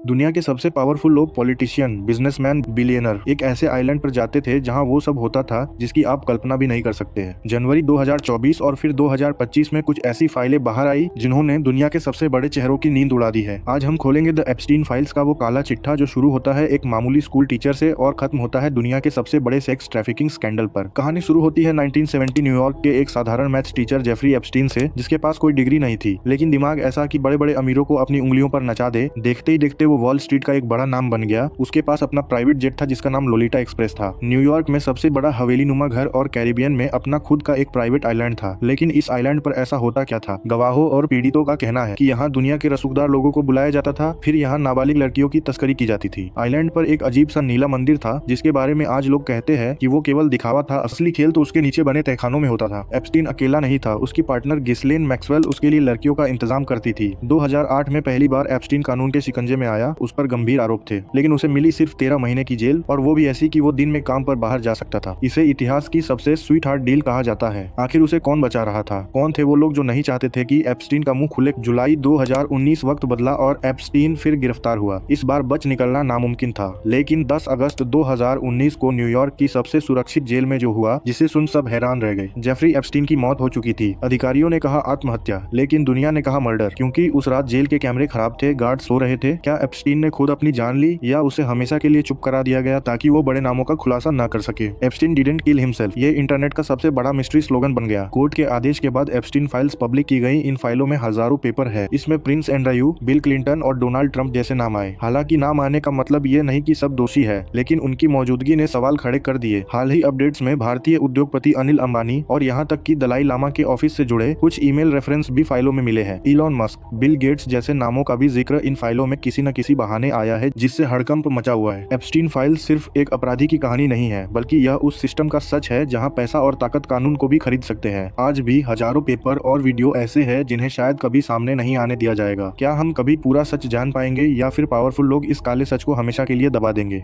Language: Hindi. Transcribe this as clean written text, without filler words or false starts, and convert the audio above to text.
दुनिया के सबसे पावरफुल लोग पॉलिटिशियन, बिजनेसमैन, बिलियनर एक ऐसे आइलैंड पर जाते थे जहां वो सब होता था जिसकी आप कल्पना भी नहीं कर सकते हैं। जनवरी 2024 और फिर 2025 में कुछ ऐसी फाइलें बाहर आई जिन्होंने दुनिया के सबसे बड़े चेहरों की नींद उड़ा दी है। आज हम खोलेंगे द एप्स्टीन फाइल्स का वो काला चिट्ठा जो शुरू होता है एक मामूली स्कूल टीचर से और खत्म होता है दुनिया के सबसे बड़े सेक्स ट्रैफिकिंग स्कैंडल पर। कहानी शुरू होती है 1970 न्यूयॉर्क के एक साधारण मैथ्स टीचर जेफरी एप्स्टीन से, जिसके पास कोई डिग्री नहीं थी लेकिन दिमाग ऐसा कि बड़े बड़े अमीरों को अपनी उंगलियों पर नचा दे। देखते ही देखते वो वॉल स्ट्रीट का एक बड़ा नाम बन गया। उसके पास अपना प्राइवेट जेट था जिसका नाम लोलिटा एक्सप्रेस था। न्यूयॉर्क में सबसे बड़ा हवेली नुमा घर और कैरिबियन में अपना खुद का एक प्राइवेट आइलैंड था। लेकिन इस आइलैंड पर ऐसा होता क्या था? गवाहों और पीड़ितों का कहना है कि यहाँ दुनिया के रसूखदार लोगों को बुलाया जाता था, फिर यहाँ नाबालिग लड़कियों की तस्करी की जाती थी। आइलैंड पर एक अजीब सा नीला मंदिर था जिसके बारे में आज लोग कहते हैं कि वो केवल दिखावा था, असली खेल तो उसके नीचे बने तहखानों में होता था। एप्स्टीन अकेला नहीं था, उसकी पार्टनर गिस्लेन मैक्सवेल उसके लिए लड़कियों का इंतजाम करती थी। 2008 में पहली बार एप्स्टीन कानून के शिकंजे में आया। उस पर गंभीर आरोप थे लेकिन उसे मिली सिर्फ 13 महीने की जेल, और वो भी ऐसी कि वो दिन में काम पर बाहर जा सकता था। इसे इतिहास की सबसे स्वीट हार्ट डील कहा जाता है। आखिर उसे कौन बचा रहा था? कौन थे वो लोग जो नहीं चाहते थे कि एप्स्टीन का मुंह खुले? जुलाई 2019 वक्त बदला और एप्स्टीन फिर गिरफ्तार हुआ। इस बार बच निकलना नामुमकिन था, लेकिन 10 अगस्त 2019 को न्यूयॉर्क की सबसे सुरक्षित जेल में जो हुआ, जिसे सुन सब हैरान रह गए। जेफरी एप्स्टीन की मौत हो चुकी थी। अधिकारियों ने कहा आत्महत्या, लेकिन दुनिया ने कहा मर्डर, क्योंकि उस रात जेल के कैमरे खराब थे, गार्ड सो रहे थे। क्या एप्स्टीन ने खुद अपनी जान ली या उसे हमेशा के लिए चुप करा दिया गया ताकि वो बड़े नामों का खुलासा न कर सके? एप्स्टीन डिडंट किल हिमसेल्फ, ये इंटरनेट का सबसे बड़ा मिस्ट्री स्लोगन बन गया। कोर्ट के आदेश के बाद एप्स्टीन फाइल्स पब्लिक की गई। इन फाइलों में हजारों पेपर है। इसमें प्रिंस एंड्रयू, बिल क्लिंटन और डोनाल्ड ट्रंप जैसे नाम आए। हालांकि नाम आने का मतलब ये नहीं कि सब दोषी है, लेकिन उनकी मौजूदगी ने सवाल खड़े कर दिए। हाल ही अपडेट्स में भारतीय उद्योगपति अनिल अंबानी और यहाँ तक कि दलाई लामा के ऑफिस से जुड़े कुछ ईमेल रेफरेंस भी फाइलों में मिले हैं। इलॉन मस्क, बिल गेट्स जैसे नामों का भी जिक्र इन फाइलों में किसी न किसी बहाने आया है, जिससे हड़कंप मचा हुआ है। एप्स्टीन फाइल सिर्फ एक अपराधी की कहानी नहीं है, बल्कि यह उस सिस्टम का सच है जहाँ पैसा और ताकत कानून को भी खरीद सकते हैं। आज भी हजारों पेपर और वीडियो ऐसे हैं जिन्हें शायद कभी सामने नहीं आने दिया जाएगा। क्या हम कभी पूरा सच जान पाएंगे या फिर पावरफुल लोग इस काले सच को हमेशा के लिए दबा देंगे?